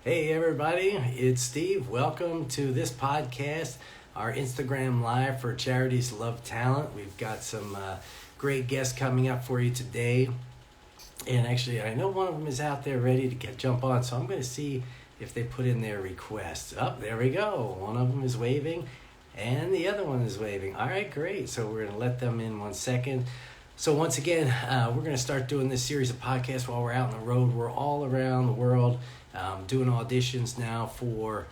Hey everybody, it's Steve. Welcome to this podcast, our Instagram Live for Charities Love Talent. We've got some great guests coming up for you today. And actually, I know one of them is out there ready to jump on, so I'm going to see if they put in their request. Oh, there we go. One of them is waving, and the other one is waving. All right, great. So we're going to let them in 1 second. So once again, we're going to start doing this series of podcasts while we're out on the road. We're all around the world doing auditions now for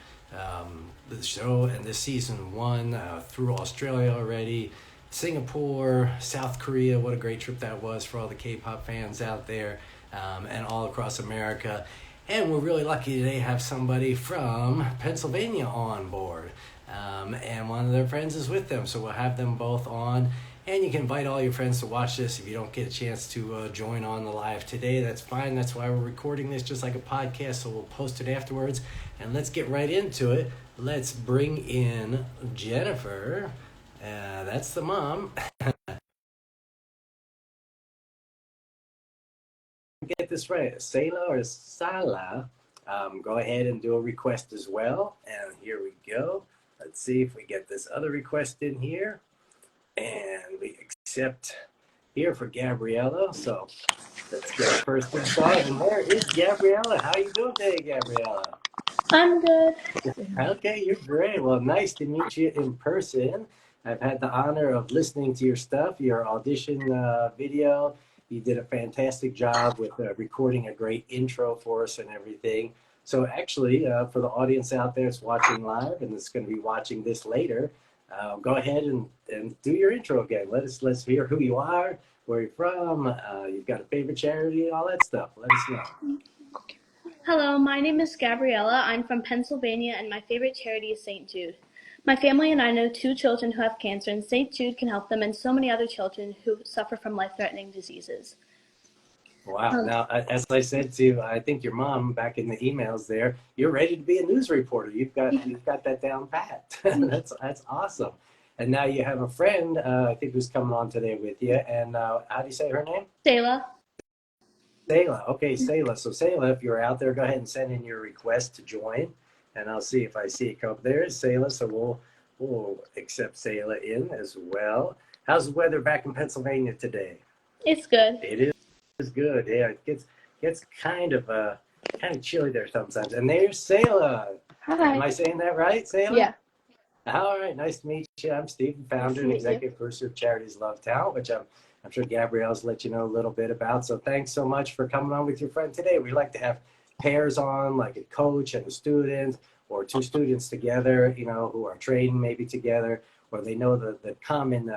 the show, and this season 1 through Australia already, Singapore, South Korea. What a great trip that was for all the K-pop fans out there, and all across America. And we're really lucky today to have somebody from Pennsylvania on board, and one of their friends is with them, so we'll have them both on. And you can invite all your friends to watch this. If you don't get a chance to join on the live today, that's fine. That's why we're recording this just like a podcast, so we'll post it afterwards. And let's get right into it. Let's bring in Jennifer. That's the mom. Get this right. Selah or Selah. Go ahead and do a request as well. And here we go. Let's see if we get this other request in here. And we accept here for Gabriella. So let's get our first one started. And there is Gabriella. How you doing today, Gabriella? I'm good. Okay, you're great. Well, nice to meet you in person. I've had the honor of listening to your stuff, your audition video. You did a fantastic job with recording a great intro for us and everything. So actually, for the audience out there that's watching live and that's going to be watching this later, go ahead and do your intro again. Let's hear who you are, where you're from, you've got a favorite charity, and all that stuff. Let us know. Hello, my name is Gabriella. I'm from Pennsylvania, and my favorite charity is St. Jude. My family and I know 2 children who have cancer, and St. Jude can help them and so many other children who suffer from life-threatening diseases. Wow. Now, as I said to, I think your mom back in the emails there, you're ready to be a news reporter. You've got that down pat. That's awesome. And now you have a friend, I think, who's coming on today with you. And how do you say her name? Selah. Selah. Okay, Selah. So Selah, if you're out there, go ahead and send in your request to join, and I'll see if I see it come up. There is Selah, so we'll accept Selah in as well. How's the weather back in Pennsylvania today? It's good. It is good. Yeah, it gets kind of chilly there sometimes. And there's Selah. Hi. Am I saying that right, Selah? Yeah. All right, nice to meet you. I'm Steve, founder and executive producer of Charities Love Talent, which I'm sure Gabriella's let you know a little bit about. So thanks so much for coming on with your friend today. We like to have pairs on, like a coach and a student, or 2 students together, who are training maybe together, or they know the common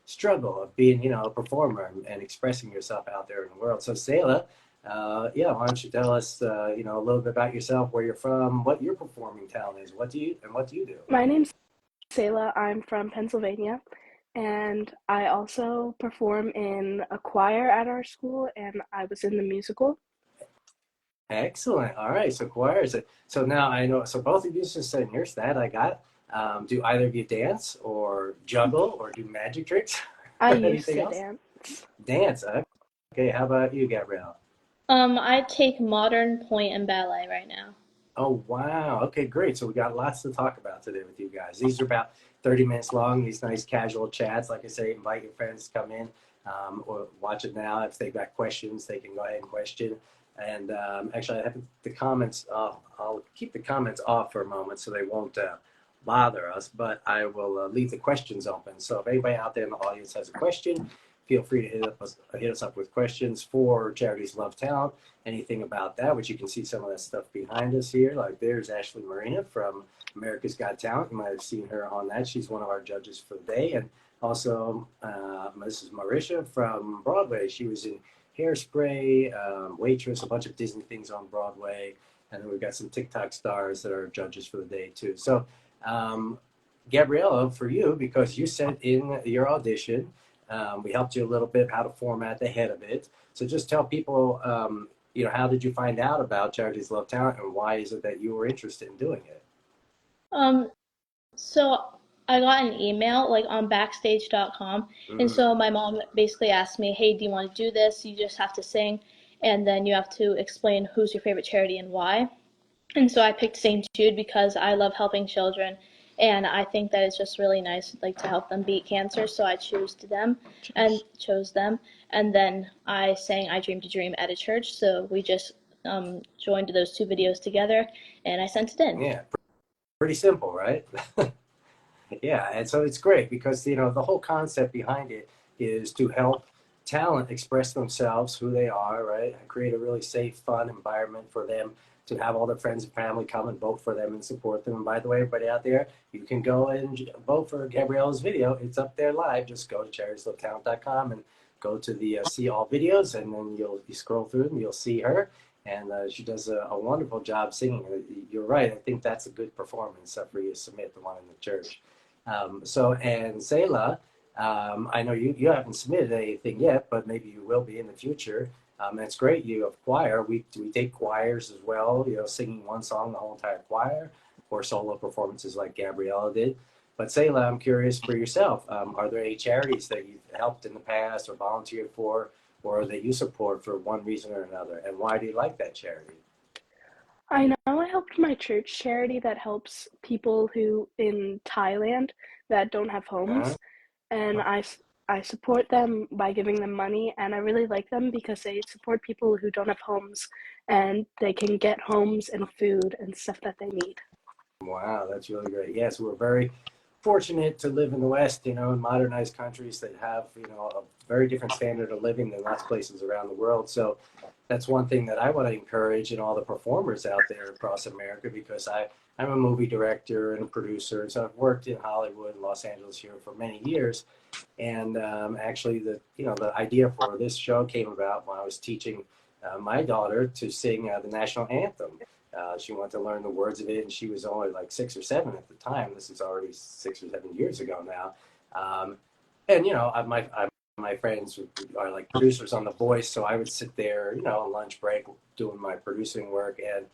struggle of being, a performer and expressing yourself out there in the world. So Selah, why don't you tell us, a little bit about yourself, where you're from, what your performing talent is, what do you do? My name's Selah. I'm from Pennsylvania, and I also perform in a choir at our school, and I was in the musical. Excellent. All right. So choirs. So now I know. So both of you just said, here's that I got. Do either of you dance or juggle or do magic tricks? I used to dance. Dance. Okay. How about you, Gabrielle? I take modern, point, and ballet right now. Oh, wow. Okay, great. So we got lots to talk about today with you guys. These are about 30 minutes long, these nice casual chats. Like I say, invite your friends to come in or watch it now. If they've got questions, they can go ahead and question. And actually, I have the comments. I'll keep the comments off for a moment so they won't bother us, but I will leave the questions open. So if anybody out there in the audience has a question, feel free to hit us up with questions for Charities Love Talent, anything about that, which you can see some of that stuff behind us here. Like there's Ashley Marina from America's Got Talent. You might have seen her on that. She's one of our judges for the day. And also Mrs. Marisha from Broadway. She was in Hairspray, Waitress, a bunch of Disney things on Broadway. And then we've got some TikTok stars that are judges for the day too. So Gabriella, for you, because you sent in your audition, we helped you a little bit how to format the head of it. So just tell people, how did you find out about Charities Love Talent, and why is it that you were interested in doing it? So I got an email like on backstage.com, and so my mom basically asked me, hey, do you want to do this? You just have to sing, and then you have to explain who's your favorite charity and why. And so I picked St. Jude because I love helping children, and I think that it's just really nice, like, to help them beat cancer. So I chose them, and then I sang "I Dreamed a Dream" at a church. So we just joined those two videos together, and I sent it in. Yeah, pretty simple, right? Yeah, and so it's great because the whole concept behind it is to help talent express themselves, who they are, right? And create a really safe, fun environment for them to have all their friends and family come and vote for them and support them. And by the way, everybody out there, you can go and vote for Gabriella's video. It's up there live. Just go to CharitiesLoveTalent.com and go to the see all videos, and then you scroll through them, you'll see her. And she does a wonderful job singing. You're right. I think that's a good performance for you to submit, the one in the church. And Selah, I know you haven't submitted anything yet, but maybe you will be in the future. It's great. You have choir. We take choirs as well, singing one song, the whole entire choir, or solo performances like Gabriella did. But Selah, I'm curious for yourself. Are there any charities that you've helped in the past or volunteered for, or that you support for one reason or another? And why do you like that charity? I know I helped my church charity that helps people who in Thailand that don't have Uh-huh. homes, and I support them by giving them money, and I really like them because they support people who don't have homes, and they can get homes and food and stuff that they need. Wow, that's really great. Yes, we're very fortunate to live in the West, in modernized countries that have, a very different standard of living than lots of places around the world. So that's one thing that I want to encourage in all the performers out there across America, because I'm a movie director and a producer. So I've worked in Hollywood and Los Angeles here for many years. And actually, the idea for this show came about when I was teaching my daughter to sing the national anthem. She wanted to learn the words of it, and she was only like 6 or 7 at the time. This is already 6 or 7 years ago now. And my friends are like producers on The Voice, so I would sit there, on lunch break, doing my producing work, and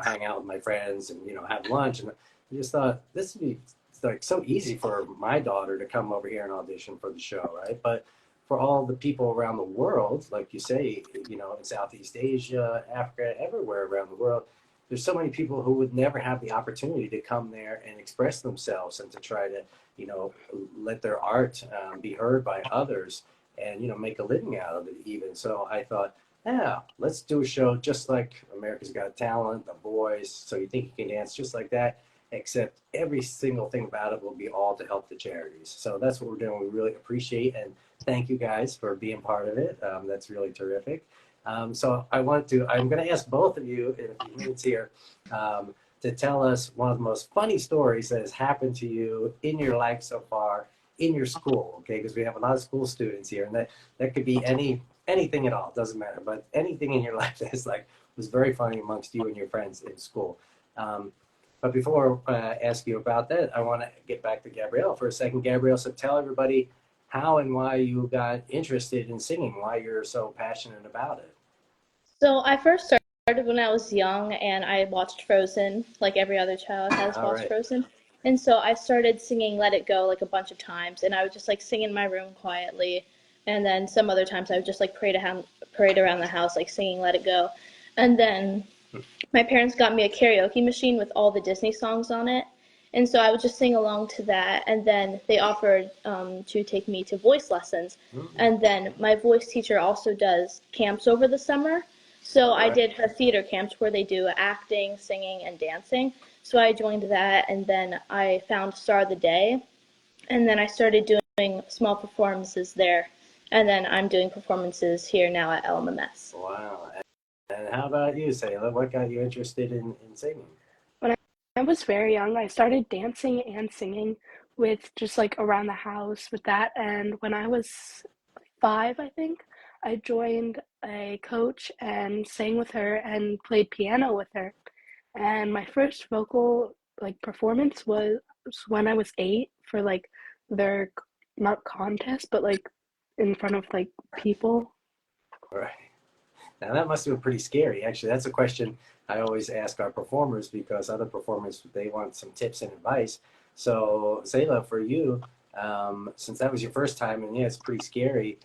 hang out with my friends and have lunch. And I just thought this would be like so easy for my daughter to come over here and audition for the show, right? But for all the people around the world, like you say, in Southeast Asia, Africa, everywhere around the world, there's so many people who would never have the opportunity to come there and express themselves and to try to, let their art be heard by others and, make a living out of it even. So I thought, yeah, let's do a show just like America's Got Talent, The Voice, So You Think You Can Dance, just like that, except every single thing about it will be all to help the charities. So that's what we're doing. We really appreciate and thank you guys for being part of it. That's really terrific. I'm going to ask both of you in a few minutes here to tell us one of the most funny stories that has happened to you in your life so far in your school, okay? Because we have a lot of school students here, and that could be anything at all, doesn't matter, but anything in your life that is was very funny amongst you and your friends in school. But before I ask you about that, I want to get back to Gabrielle for a second. Gabrielle, so tell everybody how and why you got interested in singing, why you're so passionate about it. So I first started when I was young, and I watched Frozen, like every other child has All watched right. Frozen. And so I started singing Let It Go like a bunch of times, and I would just like sing in my room quietly. And then some other times I would just like parade around the house, like singing Let It Go. And then my parents got me a karaoke machine with all the Disney songs on it. And so I would just sing along to that. And then they offered to take me to voice lessons. And then my voice teacher also does camps over the summer. So I did her theater camps where they do acting, singing, and dancing. So I joined that, and then I found Star of the Day. And then I started doing small performances there. And then I'm doing performances here now at LMMS. Wow. And how about you, Selah? What got you interested in singing? When I was very young, I started dancing and singing with just like around the house with that. And when I was 5, I think, I joined a coach and sang with her and played piano with her. And my first vocal like performance was when I was 8 for like their not contest, but like in front of like people. All right. Now that must have been pretty scary. Actually, that's a question I always ask our performers because other performers, they want some tips and advice. So Selah, for you, since that was your first time and yeah, it's pretty scary,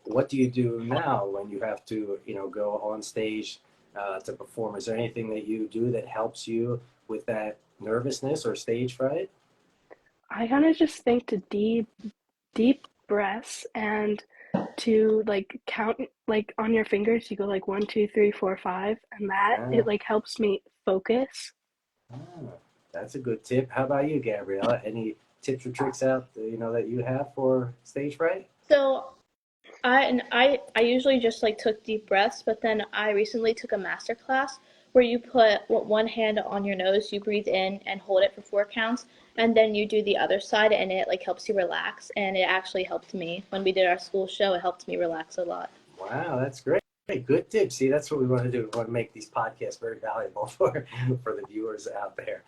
what do you do now when you have to, go on stage to perform. Is there anything that you do that helps you with that nervousness or stage fright? I kind of just think to deep breaths and to like count like on your fingers. You go like 1, 2, 3, 4, 5, and that Ah, it like helps me focus. ah, that's a good tip. How about you, Gabriella? Any tips or tricks that you have for stage fright? So I usually just like took deep breaths, but then I recently took a master class where you put one hand on your nose, you breathe in and hold it for 4 counts, and then you do the other side, and it like helps you relax. And it actually helped me when we did our school show. It helped me relax a lot. Wow, that's great. Good tips. See, that's what we want to do. We want to make these podcasts very valuable for the viewers out there.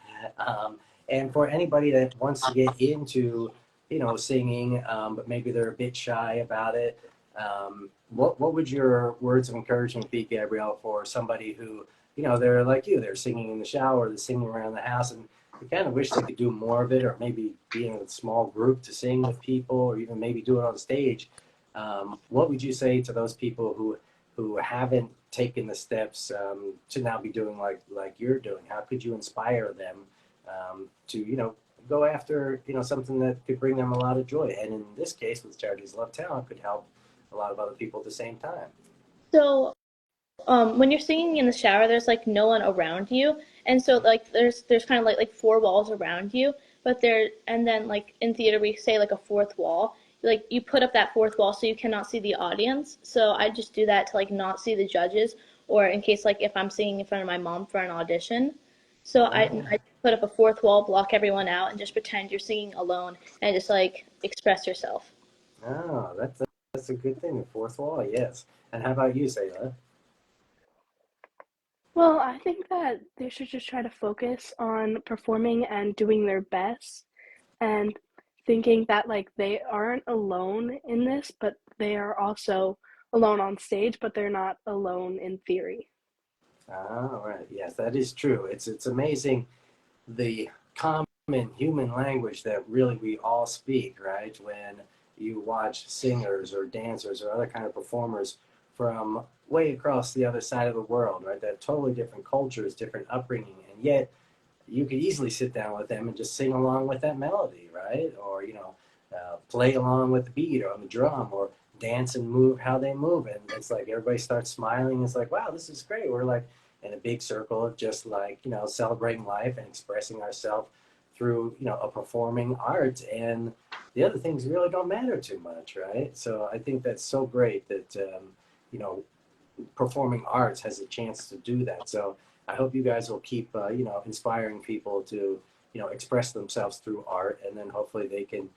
And for anybody that wants to get into, singing, but maybe they're a bit shy about it, what would your words of encouragement be, Gabrielle, for somebody who, they're like you, they're singing in the shower, they're singing around the house, and they kind of wish they could do more of it, or maybe be in a small group to sing with people, or even maybe do it on stage. What would you say to those people who haven't taken the steps to now be doing like you're doing? How could you inspire them to go after something that could bring them a lot of joy? And in this case, with Charities Love Talent, could help a lot of other people at the same time. So when you're singing in the shower, there's like no one around you, and so like there's kind of like 4 walls around you, but there and then like in theater we say like a fourth wall. Like you put up that fourth wall so you cannot see the audience. So I just do that to like not see the judges, or in case like if I'm singing in front of my mom for an audition. So I Ah, put up a fourth wall, block everyone out, and just pretend you're singing alone and just like express yourself. oh, that's a good thing. The fourth wall, yes. And how about you, Selah? Well, I think that they should just try to focus on performing and doing their best and thinking that like they aren't alone in this, but they are also alone on stage, but they're not alone in theory. Ah, right. Yes, that is true. It's amazing the common human language that really we all speak, right? When you watch singers or dancers or other kind of performers from way across the other side of the world, right? They have totally different cultures, different upbringing, and yet you could easily sit down with them and just sing along with that melody, right? Or play along with the beat or on the drum, or dance and move how they move, and it's like everybody starts smiling. It's like, wow, this is great. We're like in a big circle of just like celebrating life and expressing ourselves through a performing art, and the other things really don't matter too much, right? So I think that's so great that you know performing arts has a chance to do that. So I hope you guys will keep inspiring people to express themselves through art, and then hopefully they can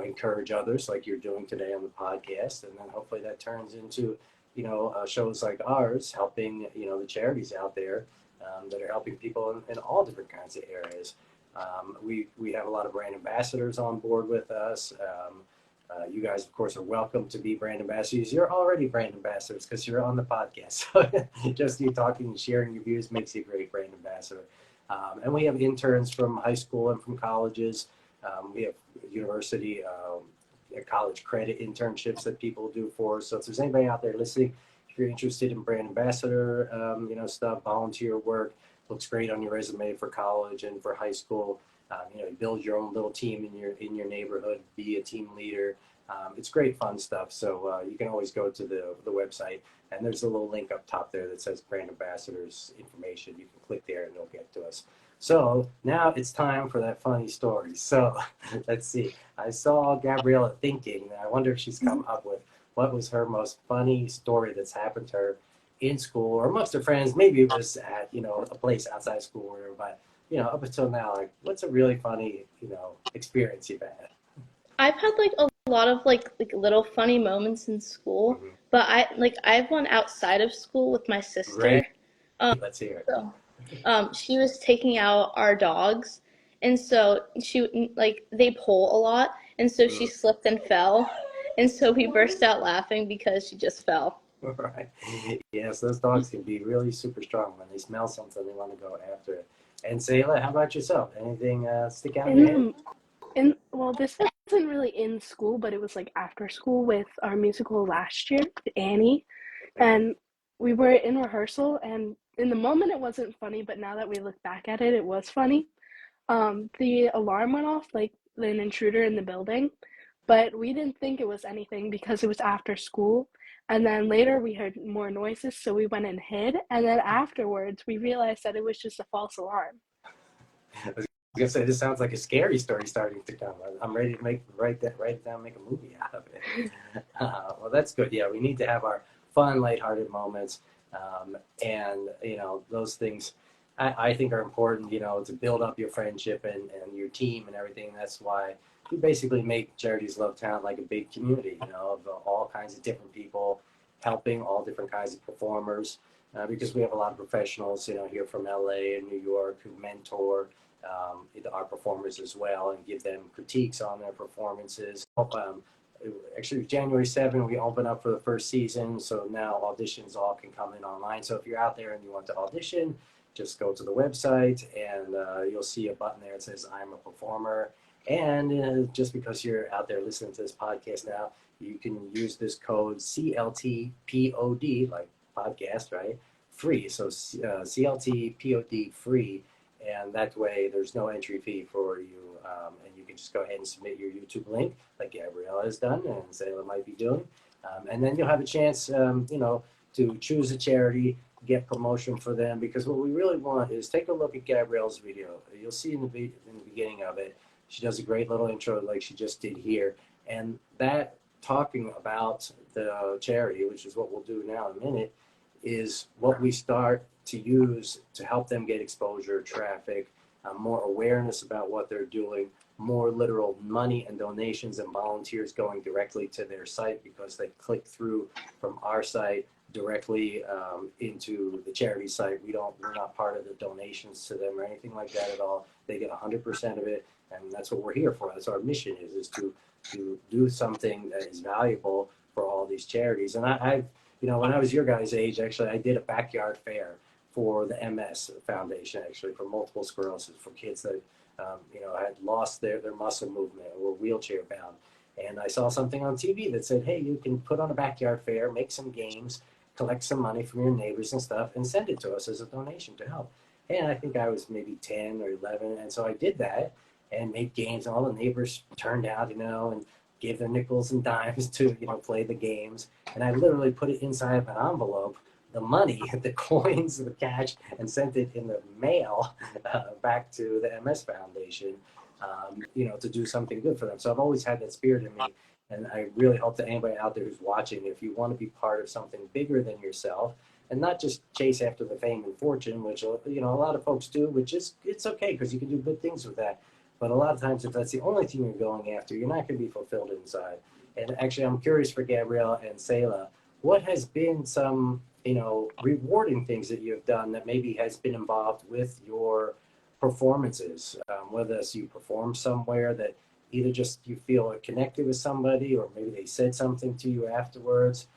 encourage others like you're doing today on the podcast, and then hopefully that turns into shows like ours, helping the charities out there that are helping people in all different kinds of areas. We have a lot of brand ambassadors on board with us. You guys, of course, are welcome to be brand ambassadors. You're already brand ambassadors because you're on the podcast. So just you talking and sharing your views makes you a great brand ambassador. And we have interns from high school and from colleges. We have university, college credit internships that people do for us. So if there's anybody out there listening, if you're interested in brand ambassador, stuff, volunteer work, looks great on your resume for college and for high school. You build your own little team in your neighborhood, be a team leader. It's great fun stuff. So you can always go to the website, and there's a little link up top there that says brand ambassadors information. You can click there and it'll get to us. So now it's time for that funny story. So let's see. I saw Gabriella thinking, and I wonder if she's come up with what was her most funny story that's happened to her in school or amongst her friends. Maybe it was at a place outside school or whatever, but up until now, like, what's a really funny, experience you've had? I've had like a lot of like little funny moments in school, Mm-hmm. but I've one outside of school with my Great. sister. Um, Let's hear it. so she was taking out our dogs, and so she like they pull a lot, and so she Mm. slipped and fell, and so we burst out laughing because she just fell. Right. Yes, those dogs can be really super strong. When they smell something, they want to go after it. And Selah, how about yourself? Anything stick out in In your head? the in well, this wasn't really in school, but it was like after school with our musical last year, Annie, Uh, and we were in rehearsal, and in the moment it wasn't funny, but now that we look back at it, it was funny. The alarm went off, like an intruder in the building, but we didn't think it was anything because it was after school. And then later we heard more noises, so we went and hid. And then afterwards, we realized that it was just a false alarm. I was gonna say, this sounds like a scary story starting to come. I'm ready to write it down, make a movie out of it. Well, that's good. Yeah, we need to have our fun, lighthearted moments, and those things I think are important. To build up your friendship and your team and everything. That's why we basically make Charities Love Talent like a big community. Of all kinds of different people helping all different kinds of performers. Because we have a lot of professionals, here from LA and New York who mentor our performers as well and give them critiques on their performances. Actually, January 7th, we open up for the first season, so now auditions all can come in online. So if you're out there and you want to audition, just go to the website and you'll see a button there that says I'm a performer. And just because you're out there listening to this podcast now, you can use this code CLTPOD, like podcast, right? Free. So CLTPOD free. And that way there's no entry fee for you. And you can just go ahead and submit your YouTube link like Gabriella has done and Selah might be doing. And then you'll have a chance, to choose a charity, get promotion for them. Because what we really want is take a look at Gabriella's video. You'll see in the beginning of it, she does a great little intro like she just did here. And that talking about the charity, which is what we'll do now in a minute, is what we start to use to help them get exposure, traffic, more awareness about what they're doing, more literal money and donations and volunteers going directly to their site because they click through from our site directly into the charity site. We're not part of the donations to them or anything like that at all. They get 100% of it, and that's what we're here for. That's our mission is to do something that is valuable for all these charities. And I've when I was your guys' age, actually, I did a backyard fair for the MS Foundation, actually, for multiple sclerosis, for kids that, had lost their muscle movement or were wheelchair bound. And I saw something on TV that said, hey, you can put on a backyard fair, make some games, collect some money from your neighbors and stuff, and send it to us as a donation to help. And I think I was maybe 10 or 11. And so I did that and made games. And all the neighbors turned out, and gave their nickels and dimes to, play the games. And I literally put it inside of an envelope, the money, the coins, the cash, and sent it in the mail back to the MS Foundation, to do something good for them. So I've always had that spirit in me. And I really hope that anybody out there who's watching, if you want to be part of something bigger than yourself, and not just chase after the fame and fortune, which, a lot of folks do, which is, it's okay because you can do good things with that. But a lot of times, if that's the only thing you're going after, you're not going to be fulfilled inside. And actually, I'm curious for Gabriella and Selah, what has been some, rewarding things that you have done that maybe has been involved with your performances, whether it's you perform somewhere that either just you feel connected with somebody, or maybe they said something to you afterwards,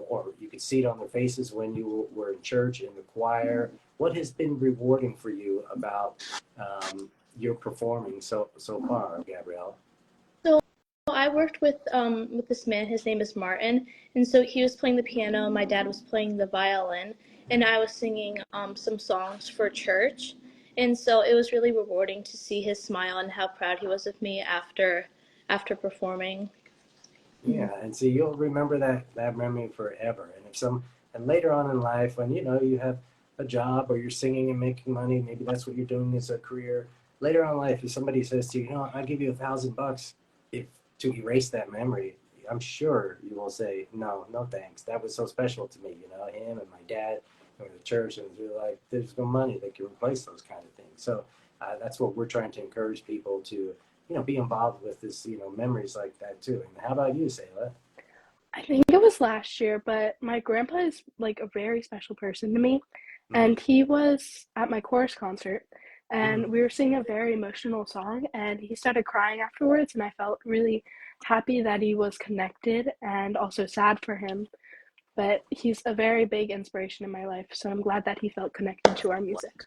or you could see it on their faces when you were in church, in the choir. What has been rewarding for you about your performing so far, Gabriella? So I worked with this man. His name is Martin, and so he was playing the piano. My dad was playing the violin, and I was singing some songs for church. And so it was really rewarding to see his smile and how proud he was of me after performing. Yeah, and so you'll remember that memory forever. And later on in life, when you have a job or you're singing and making money, maybe that's what you're doing as a career. Later on in life, if somebody says to you, I'll give you $1,000 to erase that memory, I'm sure you will say, no thanks. That was so special to me, him and my dad and the church, and you're like, there's no money that can replace those kind of things. So that's what we're trying to encourage people to, be involved with this, memories like that too. And how about you, Selah? I think it was last year, but my grandpa is like a very special person to me. And he was at my chorus concert, and we were singing a very emotional song, and he started crying afterwards, and I felt really happy that he was connected and also sad for him. But he's a very big inspiration in my life, so I'm glad that he felt connected to our music.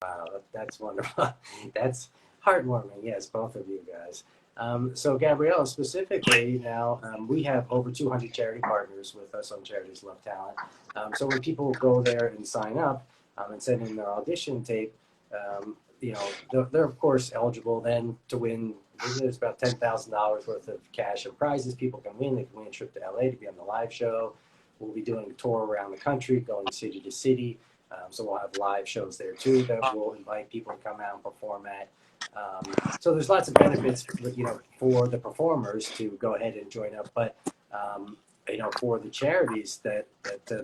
Wow, that's wonderful. That's heartwarming. Yes, both of you guys. So Gabriella, specifically now, we have over 200 charity partners with us on Charities Love Talent. So when people go there and sign up, and send in their audition tape, you know, they're of course eligible then to win. There's about $10,000 worth of cash and prizes people can win. They can win a trip to LA to be on the live show. We'll be doing a tour around the country, going city to city. So we'll have live shows there too that we'll invite people to come out and perform at. So there's lots of benefits, you know, for the performers to go ahead and join up. But you know, for the charities that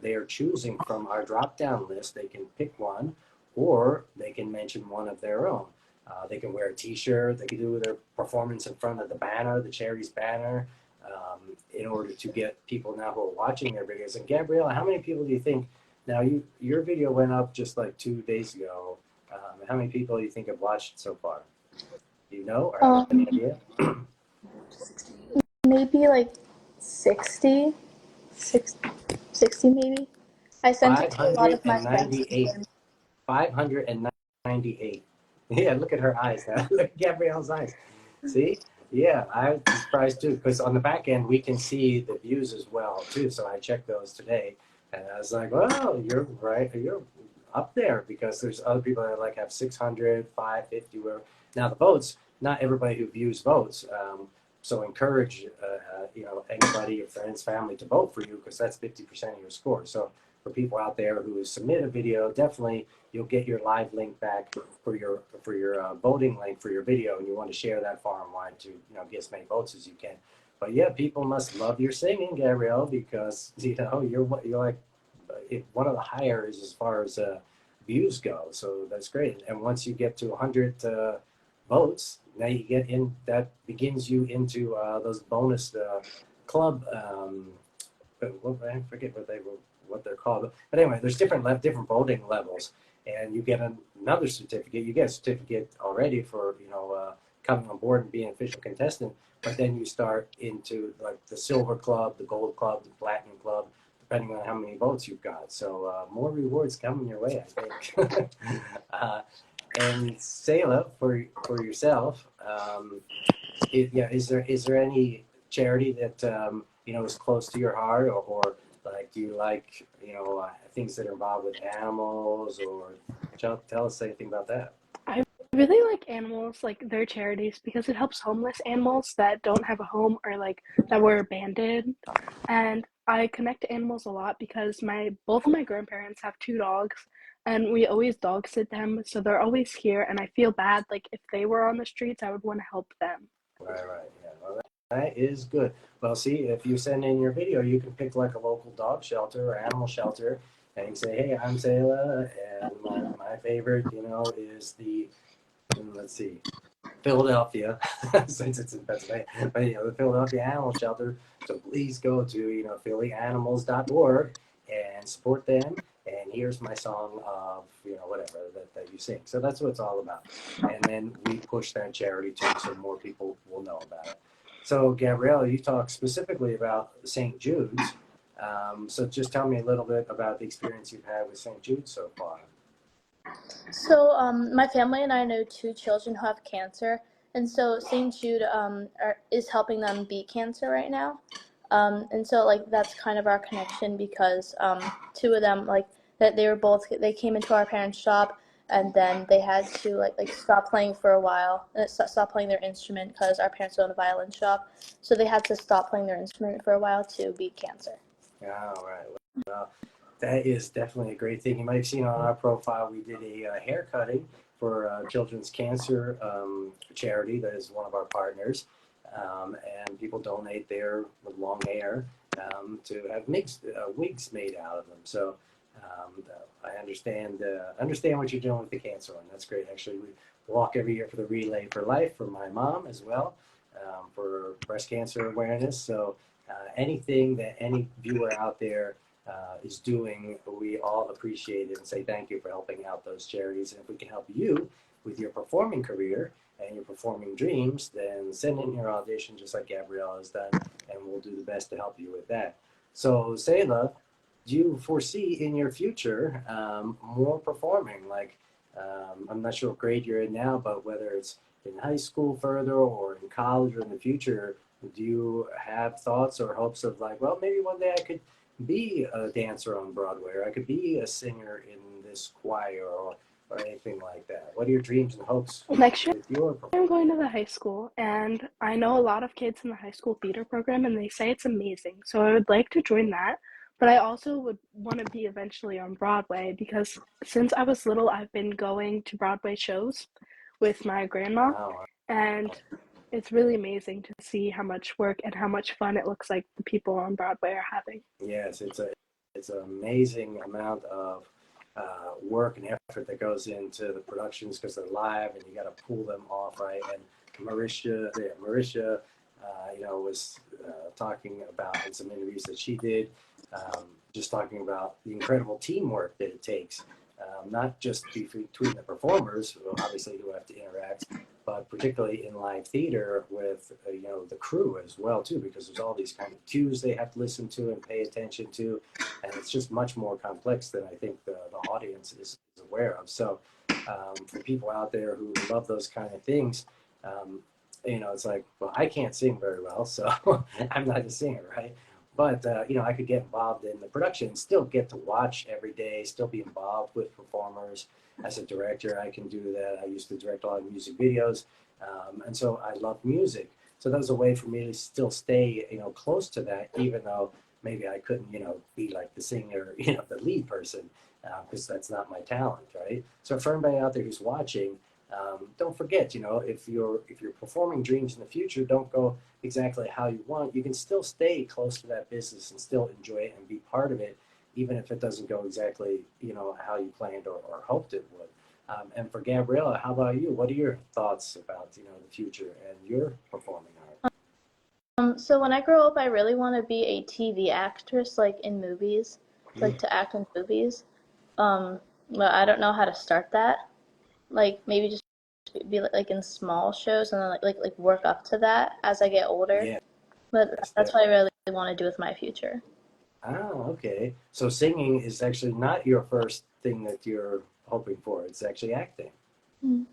they are choosing from our drop-down list, they can pick one, or they can mention one of their own. They can wear a T-shirt. They can do their performance in front of the banner, the charity's banner, in order to get people now who are watching their videos. And Gabriella, how many people do you think? Now, your video went up just like 2 days ago. How many people do you think have watched so far? Do you know, or have any idea? Maybe like 60, 60 maybe. I sent it to a lot of my friends. 598. 598. Yeah, look at her eyes now. Look at Gabriella's eyes. See? Yeah, I was surprised too, because on the back end we can see the views as well too. So I checked those today, and I was like, "Well, you're right. You're up there," because there's other people that like have 600, 550. Where now the votes, not everybody who views votes. So encourage, you know, anybody, your friends, family to vote for you, because that's 50% of your score. So for people out there who submit a video, definitely you'll get your live link back for your voting link for your video, and you want to share that far and wide to, you know, get as many votes as you can. But yeah, people must love your singing, Gabrielle, because you know you're like one of the highest as far as views go. So that's great. And once you get to 100 votes, now you get in. That begins you into those bonus club. I forget what they're called. But anyway, there's different voting levels, and you get another certificate. You get a certificate already for, you know, coming on board and being an official contestant. But then you start into like the silver club, the gold club, the platinum club, depending on how many votes you've got. So more rewards coming your way, I think. And Selah, for yourself, is there any charity that you know, is close to your heart, or like, do you like, you know, things that are involved with animals, or tell us anything about that? I really like animals, like their charities, because it helps homeless animals that don't have a home or like that were abandoned. And I connect to animals a lot because both of my grandparents have two dogs, and we always dog sit them, so they're always here. And I feel bad, like if they were on the streets, I would want to help them. Right. Yeah. Well, that is good. Well, see, if you send in your video, you can pick like a local dog shelter or animal shelter, and you say, "Hey, I'm Selah, and my favorite, you know, is the let's see, Philadelphia, since it's in Pennsylvania, but you know, the Philadelphia Animal Shelter. So please go to, you know, phillyanimalz.org and support them. And here's my song of, you know, whatever that you sing." So that's what it's all about. And then we push that charity too, so more people will know about it. So Gabriella, you talked specifically about St. Jude's. So just tell me a little bit about the experience you've had with St. Jude so far. So, my family and I know two children who have cancer, and so St. Jude is helping them beat cancer right now. And so, like, that's kind of our connection because two of them, like, that they came into our parents' shop, and then they had to like stop playing for a while, and stop playing their instrument because our parents own a violin shop, so they had to stop playing their instrument for a while to beat cancer. Yeah, all right. Well, that is definitely a great thing. You might have seen on our profile, we did a hair cutting for Children's Cancer charity that is one of our partners. And people donate their long hair to have wigs made out of them. So I understand what you're doing with the cancer one. That's great. Actually, we walk every year for the Relay for Life for my mom as well, for breast cancer awareness. So anything that any viewer out there is doing, we all appreciate it and say thank you for helping out those charities. And if we can help you with your performing career and your performing dreams, then send in your audition just like Gabriella has done, and we'll do the best to help you with that. So Selah, do you foresee in your future more performing? Like, I'm not sure what grade you're in now, but whether it's in high school further or in college or in the future, do you have thoughts or hopes of like, well, maybe one day I could be a dancer on Broadway, or I could be a singer in this choir, or anything like that? What are your dreams and hopes Next year, with your I'm performance? going to the high school, and I know a lot of kids in the high school theater program, and they say it's amazing. So I would like to join that, but I also would want to be eventually on Broadway because since I was little, I've been going to Broadway shows with my grandma, Wow. and it's really amazing to see how much work and how much fun it looks like the people on Broadway are having. Yes, it's an amazing amount of work and effort that goes into the productions because they're live and you got to pull them off right. And Marisha, was talking about in some interviews that she did, just talking about the incredible teamwork that it takes, not just between the performers, obviously who have to interact, but particularly in live theater with the crew as well too, because there's all these kind of cues they have to listen to and pay attention to, and it's just much more complex than I think the audience is aware of. So for people out there who love those kind of things, it's like, well, I can't sing very well, so I'm not a singer, right? But I could get involved in the production, still get to watch every day, still be involved with performers. As a director, I can do that. I used to direct a lot of music videos, and so I love music. So that was a way for me to still stay, close to that, even though maybe I couldn't, be like the singer, the lead person, because that's not my talent, right? So for everybody out there who's watching, don't forget, if you're performing dreams in the future, don't go exactly how you want. You can still stay close to that business and still enjoy it and be part of it, even if it doesn't go exactly, how you planned or hoped it would. And for Gabriella, how about you? What are your thoughts about, the future and your performing art? So when I grow up, I really want to be a TV actress, like in movies, like Mm. to act in movies. Um, but I don't know how to start that. Like maybe just be like in small shows and then like work up to that as I get older. Yes, But that's what I definitely. really want to do with my future. Oh, okay. So singing is actually not your first thing that you're hoping for. It's actually acting. Mm.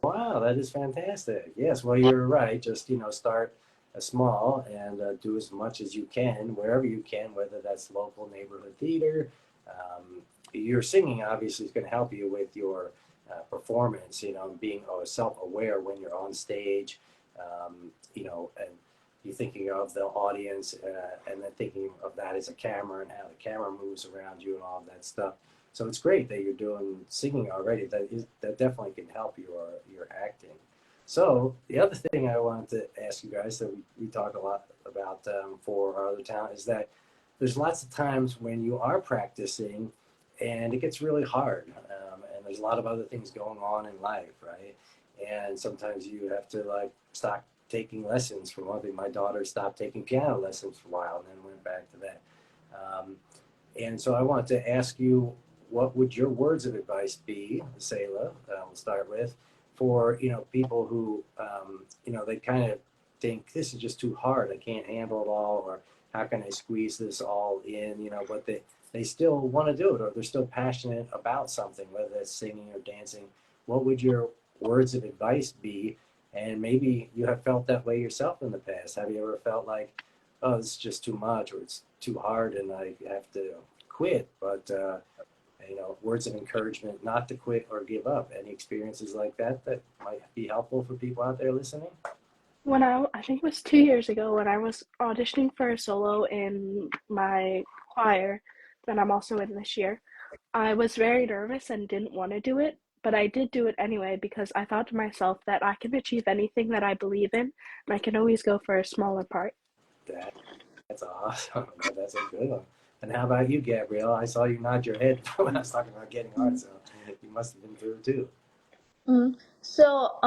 Wow, that is fantastic. Yes, well, you're right. Just, start small and do as much as you can, wherever you can, whether that's local neighborhood theater. Your singing obviously is going to help you with your performance, being self-aware when you're on stage, and you're thinking of the audience and then thinking of that as a camera and how the camera moves around you and all of that stuff. So it's great that you're doing singing already. That definitely can help your acting. So the other thing I wanted to ask you guys that we talk a lot about for our other talent is that there's lots of times when you are practicing and it gets really hard, and there's a lot of other things going on in life, right? And sometimes you have to like stop taking lessons. For one thing, my daughter stopped taking piano lessons for a while and then went back to that. Um, and so I wanted to ask you, what would your words of advice be, Selah? We'll start with, for people who they kind of think this is just too hard. I can't handle it all, or how can I squeeze this all in? But they still want to do it, or they're still passionate about something, whether that's singing or dancing. What would your words of advice be? And maybe you have felt that way yourself in the past. Have you ever felt like, oh, this is just too much, or it's too hard, and I have to quit? But words of encouragement not to quit or give up. Any experiences like that might be helpful for people out there listening? When I think it was 2 years ago when I was auditioning for a solo in my choir that I'm also in this year, I was very nervous and didn't want to do it, but I did do it anyway because I thought to myself that I can achieve anything that I believe in, and I can always go for a smaller part. That, that's awesome. That's a good one. And how about you, Gabrielle? I saw you nod your head when I was talking about getting art, so you must have been through it too. So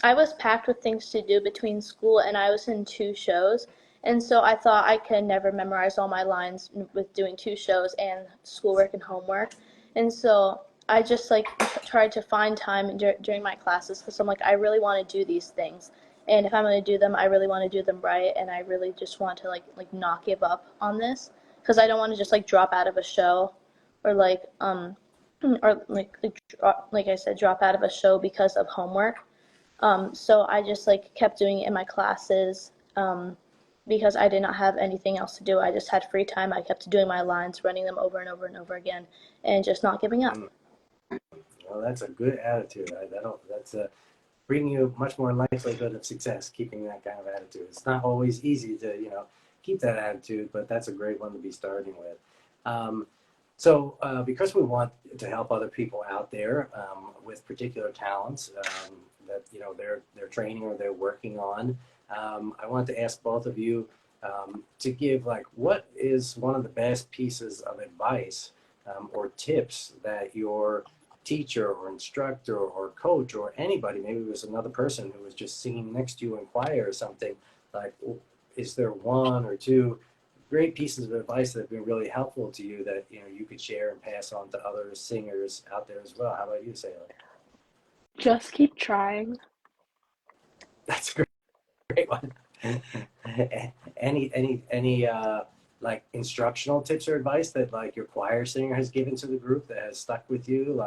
I was packed with things to do between school and I was in two shows. And so I thought I could never memorize all my lines with doing two shows and schoolwork and homework. And so I just like tried to find time during my classes because I'm like, I really want to do these things. And if I'm going to do them, I really want to do them right. And I really just want to like not give up on this because I don't want to just like drop out of a show or like I said, drop out of a show because of homework. So I just like kept doing it in my classes. because I did not have anything else to do. I just had free time. I kept doing my lines, running them over and over and over again, and just not giving up. Well, that's a good attitude. That's bringing you much more likelihood of success, keeping that kind of attitude. It's not always easy to, keep that attitude, but that's a great one to be starting with. Because we want to help other people out there with particular talents that they're training or they're working on, I want to ask both of you to give what is one of the best pieces of advice or tips that your teacher or instructor or coach or anybody, maybe it was another person who was just singing next to you in choir or something, is there one or two great pieces of advice that have been really helpful to you that you could share and pass on to other singers out there as well? How about you, Selah? Just keep trying. That's a great one. any instructional tips or advice that your choir singer has given to the group that has stuck with you,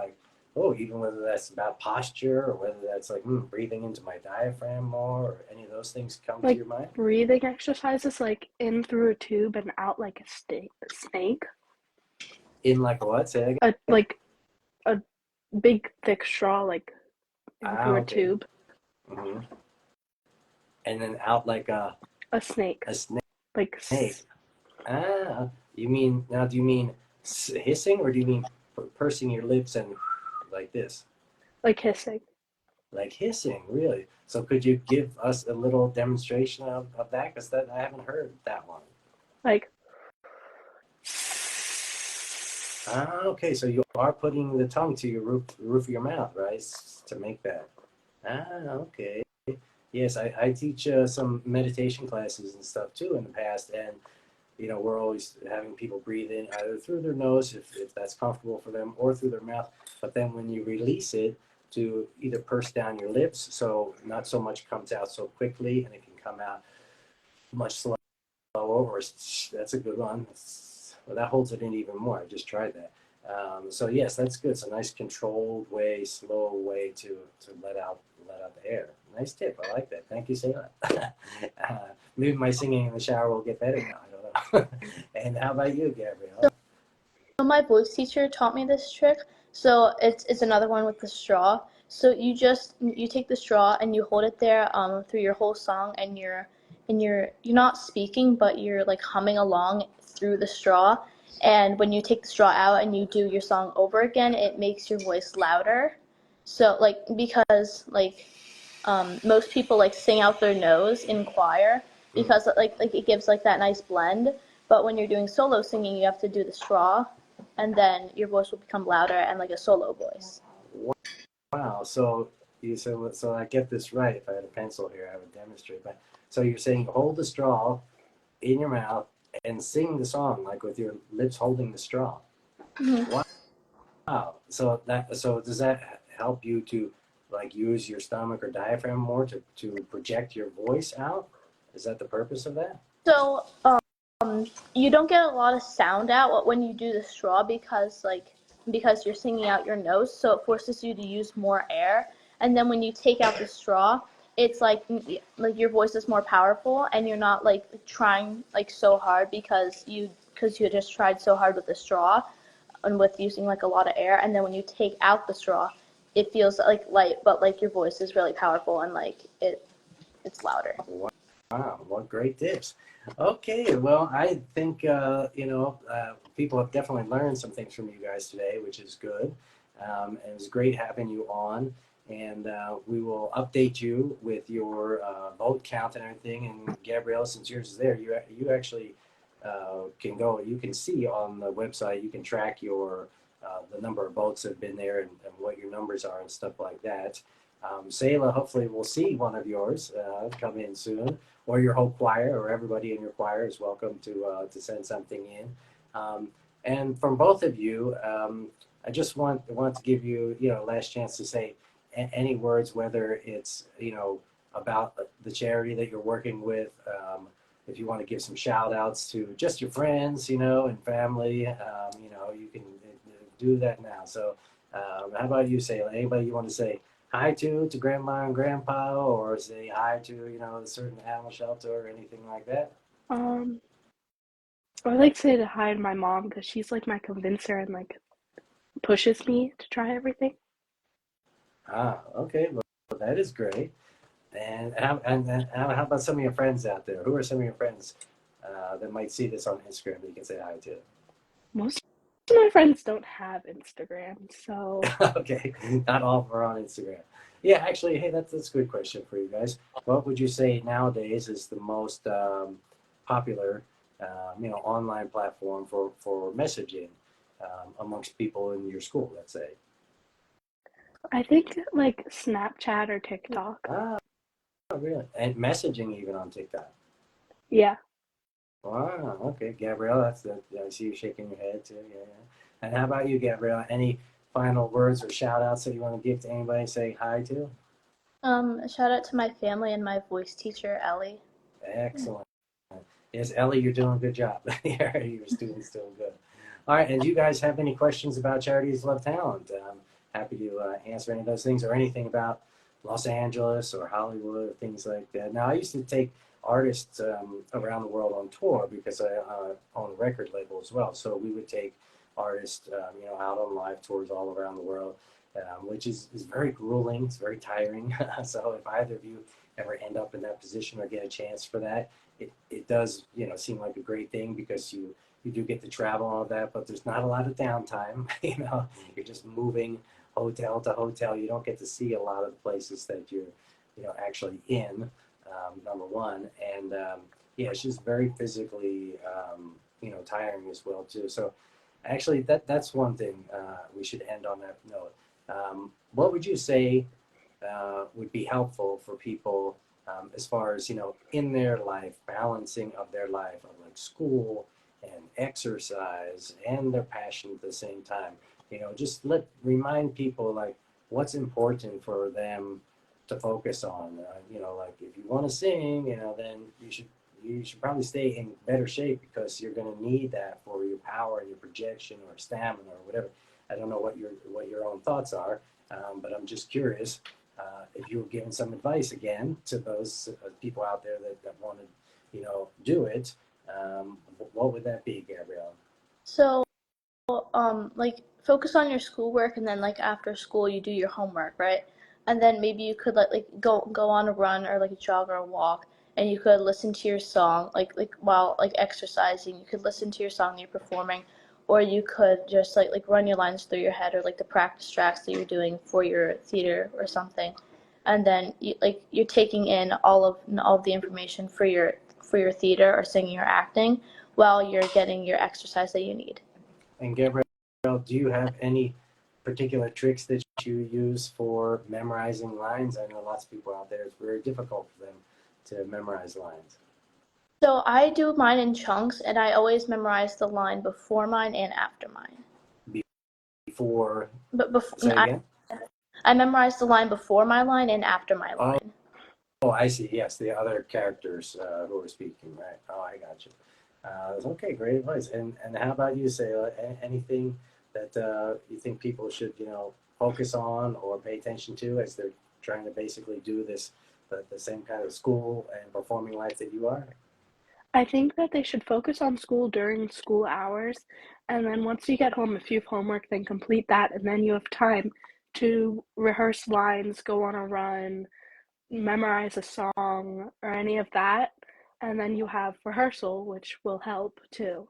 even whether that's about posture or whether that's breathing into my diaphragm more, or any of those things come to your mind? Breathing exercises, in through a tube and out like a snake. In what? Say that again. A big thick straw, in through a tube. Mm-hmm. And then out like a snake. A snake. Snake. Do you mean hissing, or do you mean pursing your lips and like this? Like hissing. Like hissing, really? So could you give us a little demonstration of that? Because I haven't heard that one. Okay, so you are putting the tongue to your roof of your mouth, right? To make that. Okay. Yes, I teach some meditation classes and stuff too in the past, and we're always having people breathe in either through their nose, if that's comfortable for them, or through their mouth. But then when you release it, to either purse down your lips so not so much comes out so quickly, and it can come out much slower, or that's a good one. Well, that holds it in even more. I just tried that. So yes, that's good. It's a nice controlled way, slow way to let out the air. Nice tip. I like that. Thank you, Selah. Maybe my singing in the shower will get better now. I don't know. And how about you, Gabriella? So my voice teacher taught me this trick. So it's another one with the straw. So you take the straw and you hold it there through your whole song, and you're not speaking, but you're humming along through the straw. And when you take the straw out and you do your song over again, it makes your voice louder. So because most people sing out their nose in choir because it gives that nice blend. But when you're doing solo singing, you have to do the straw, and then your voice will become louder and like a solo voice. Wow. So I get this right. If I had a pencil here, I would demonstrate. But so you're saying hold the straw in your mouth and sing the song with your lips holding the straw. Mm-hmm. Wow. So does that help you to use your stomach or diaphragm more to project your voice out? Is that the purpose of that? So you don't get a lot of sound out when you do the straw because you're singing out your nose, so it forces you to use more air. And then when you take out the straw, it's like your voice is more powerful, and you're not trying so hard because you just tried so hard with the straw and with using a lot of air. And then when you take out the straw, it feels light, but your voice is really powerful, and it's louder. Wow, what great tips. Okay, well, I think, people have definitely learned some things from you guys today, which is good. And it was great having you on. And we will update you with your vote count and everything. And Gabrielle, since yours is there, you actually you can see on the website, you can track the number of votes that have been there, and what your numbers are and stuff like that. Selah, hopefully we'll see one of yours come in soon, or your whole choir, or everybody in your choir is welcome to send something in. And from both of you, I just want to give you last chance to say any words, whether it's about the charity that you're working with. If you want to give some shout outs to just your friends, and family, you can do that now. So how about you, Selah? Anybody you want to say hi to grandma and grandpa, or say hi to a certain animal shelter or anything like that? Um, I like to say hi to my mom because she's like my convincer and like pushes me to try everything. Okay, well, that is great. And how about some of your friends out there? Who are some of your friends that might see this on Instagram that you can say hi to? Most of my friends don't have Instagram, so Okay, not all of them are on Instagram. Yeah, actually, hey, that's a good question for you guys. What would you say nowadays is the most popular, online platform for messaging amongst people in your school? Let's say. I think like Snapchat or TikTok. Ah, really? And messaging even on TikTok. Yeah. Wow. Okay, Gabrielle, that's the. I see you shaking your head too. Yeah, yeah. And how about you, Gabrielle? Any final words or shout outs that you want to give to anybody? Say hi to. Shout out to my family and my voice teacher, Ellie. Excellent. Yes, Ellie, you're doing a good job. Your students doing good. All right, and do you guys have any questions about Charities Love Talent? Happy to answer any of those things or anything about Los Angeles or Hollywood or things like that. Now, I used to take artists around the world on tour because I own a record label as well. So we would take artists, out on live tours all around the world, which is very grueling. It's very tiring. So if either of you ever end up in that position or get a chance for that, it does seem like a great thing because you do get to travel and all that, but there's not a lot of downtime. You're just moving hotel to hotel. You don't get to see a lot of the places that you're actually in. Number one, and yeah, it's just very physically tiring as well too. So actually that's one thing we should end on that note. What would you say would be helpful for people as far as in their life, balancing of their life of like school and exercise and their passion at the same time? Just remind people like what's important for them to focus on. Like if you want to sing, then you should probably stay in better shape because you're going to need that for your power and your projection or stamina or whatever. I don't know what your own thoughts are, but I'm just curious if you were giving some advice again to those people out there that want to, do it. What would that be, Gabrielle? So, like focus on your schoolwork, and then like after school you do your homework, right? And then maybe you could like go on a run or like a jog or a walk, and you could listen to your song like while like exercising. You could listen to your song that you're performing, or you could just like run your lines through your head or like the practice tracks that you're doing for your theater or something. And then you're taking in all of the information for your theater or singing or acting while you're getting your exercise that you need. And Gabrielle, do you have any particular tricks that you use for memorizing lines? I know lots of people out there, it's very difficult for them to memorize lines. So I do mine in chunks, and I always memorize the line before mine and after mine. Before, But say again? I memorize the line before my line and after my Oh, line. oh, I see. Yes, the other characters who are speaking, right? Oh, I got you. Okay, great advice. And how about you, Selah? Anything that you think people should, focus on or pay attention to as they're trying to basically do this, the same kind of school and performing life that you are? I think that they should focus on school during school hours, and then once you get home, if you have homework, then complete that, and then you have time to rehearse lines, go on a run, memorize a song, or any of that, and then you have rehearsal, which will help too.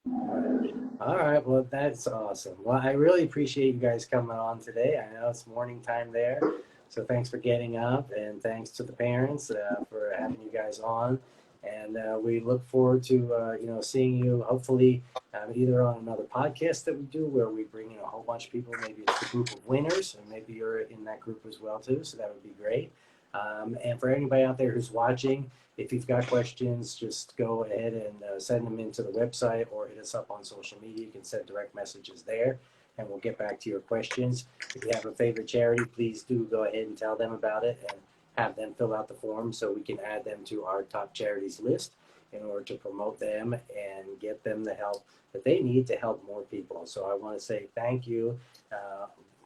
Right. All right. Well, that's awesome. Well, I really appreciate you guys coming on today. I know it's morning time there. So thanks for getting up and thanks to the parents for having you guys on. And we look forward to, seeing you hopefully either on another podcast that we do where we bring in a whole bunch of people. Maybe it's the group of winners and maybe you're in that group as well too. So that would be great. And for anybody out there who's watching, if you've got questions, just go ahead and send them into the website or hit us up on social media. You can send direct messages there and we'll get back to your questions. If you have a favorite charity, please do go ahead and tell them about it and have them fill out the form so we can add them to our top charities list in order to promote them and get them the help that they need to help more people. So I want to say thank you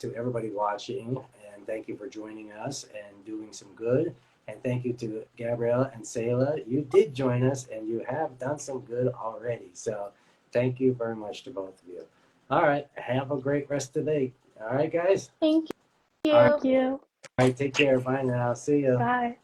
to everybody watching and thank you for joining us and doing some good And thank you to Gabriella and Selah. You did join us and you have done some good already. So thank you very much to both of you. All right. Have a great rest of the day. All right, guys. Thank you. All right. Thank you. All right. Take care. Bye now. See you. Bye.